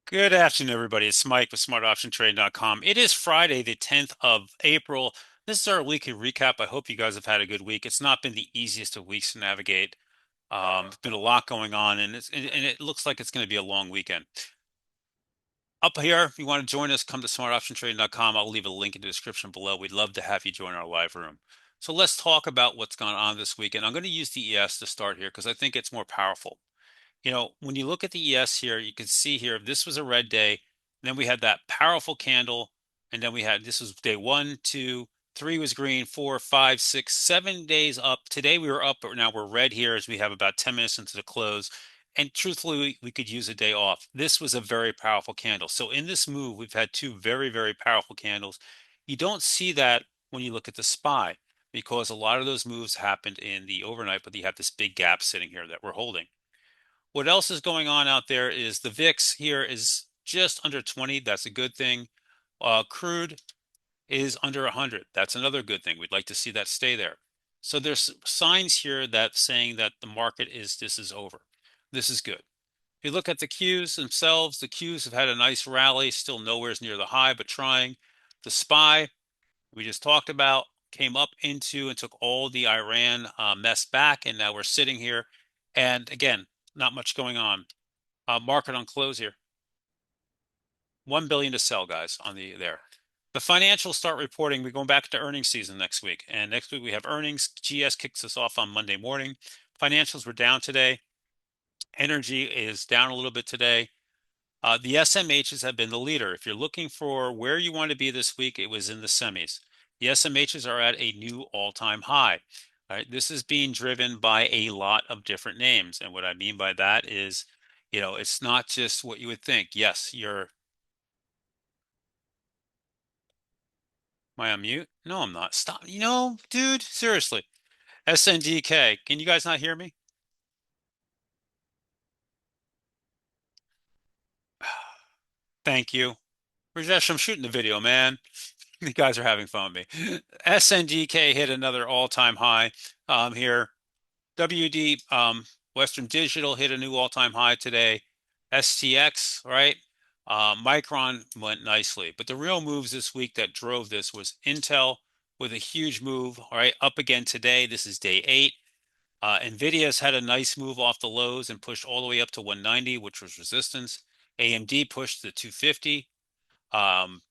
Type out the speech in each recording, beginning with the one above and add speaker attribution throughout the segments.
Speaker 1: Good afternoon, everybody. It's Mike with smartoptiontrade.com. It is Friday, the 10th of April. This is our weekly recap. I hope you guys have had a good week. It's not been the easiest of weeks to navigate. It's been a lot going on, and it looks like it's going to be a long weekend. Up here, if you want to join us, come to smartoptiontrading.com. I'll leave a link in the description below. We'd love to have you join our live room. So let's talk about what's gone on this weekend. I'm going to use the ES to start here because I think it's more powerful. When you look at the ES here, you can see here, this was a red day. Then we had that powerful candle. And then we had, this was day one, two, three was green, four, five, six, 7 days up. Today we were up, but now we're red here as we have about 10 minutes into the close. And truthfully, we could use a day off. This was a very powerful candle. So in this move, we've had two very, very powerful candles. You don't see that when you look at the SPY because a lot of those moves happened in the overnight, but you have this big gap sitting here that we're holding. What else is going on out there is the VIX here is just under 20. That's a good thing. Crude is under 100. That's another good thing. We'd like to see that stay there. So there's signs here that saying that the market is this is over. This is good. If you look at the Qs themselves, the Qs have had a nice rally, still nowhere near the high, but trying. The SPY we just talked about came up into and took all the Iran mess back, and now we're sitting here. And again, not much going on. Market on close here. 1 billion to sell, guys, on the there. The financials start reporting. We're going back to earnings season next week. And next week we have earnings. GS kicks us off on Monday morning. Financials were down today. Energy is down a little bit today. The SMHs have been the leader. If you're looking for where you want to be this week, it was in the semis. The SMHs are at a new all-time high. All right, this is being driven by a lot of different names. And what I mean by that is, it's not just what you would think. Yes, am I on mute? No, I'm not. Stop. Dude, seriously. SNDK. Can you guys not hear me? Thank you. Rajesh, I'm shooting the video, man. You guys are having fun with me. SNDK hit another all-time high here. WD Western Digital hit a new all-time high today. STX, right? Micron went nicely, but the real moves this week that drove this was Intel with a huge move, all right, up again today. This is day 8. Nvidia's had a nice move off the lows and pushed all the way up to 190, which was resistance. AMD pushed to 250. Um,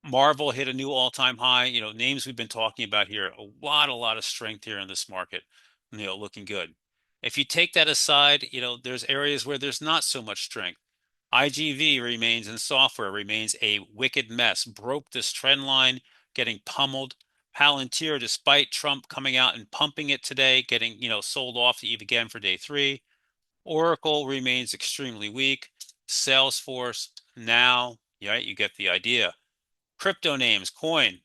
Speaker 1: Marvel hit a new all-time high. Names we've been talking about here, a lot of strength here in this market, looking good. If you take that aside, there's areas where there's not so much strength. IGV remains in software, remains a wicked mess, broke this trend line, getting pummeled. Palantir, despite Trump coming out and pumping it today, getting, sold off to Eve again for day 3. Oracle remains extremely weak. Salesforce, now, right, you get the idea. Crypto names, coin,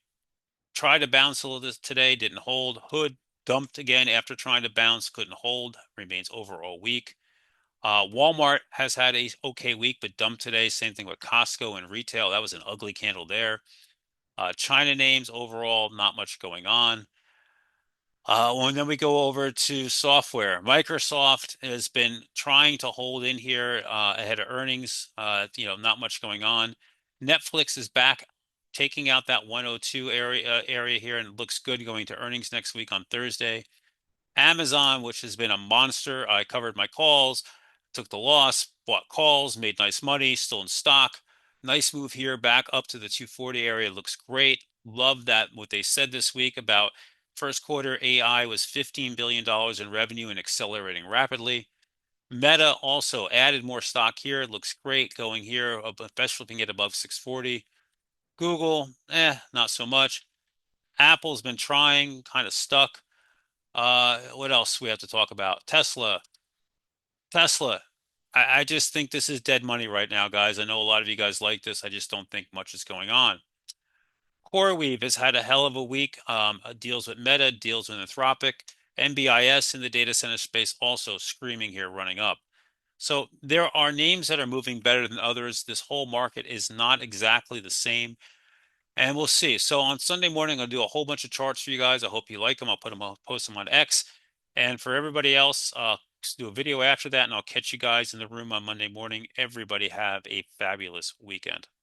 Speaker 1: tried to bounce a little this today, didn't hold. Hood dumped again after trying to bounce, couldn't hold, remains overall weak. Walmart has had a okay week, but dumped today. Same thing with Costco and retail. That was an ugly candle there. China names overall, not much going on. And then we go over to software. Microsoft has been trying to hold in here ahead of earnings. Not much going on. Netflix is back, taking out that 102 area here, and it looks good going to earnings next week on Thursday. Amazon, which has been a monster. I covered my calls, took the loss, bought calls, made nice money, still in stock. Nice move here back up to the 240 area. Looks great. Love that what they said this week about first quarter AI was $15 billion in revenue and accelerating rapidly. Meta also added more stock here. Looks great going here, especially if we can get above 640. Google, not so much. Apple's been trying, kind of stuck. What else we have to talk about? Tesla. I just think this is dead money right now, guys. I know a lot of you guys like this. I just don't think much is going on. CoreWeave has had a hell of a week. Deals with Meta, deals with Anthropic. NBIS in the data center space also screaming here, running up. So there are names that are moving better than others. This whole market is not exactly the same. And we'll see. So on Sunday morning, I'll do a whole bunch of charts for you guys. I hope you like them. I'll post them on X. And for everybody else, do a video after that, and I'll catch you guys in the room on Monday morning. Everybody have a fabulous weekend.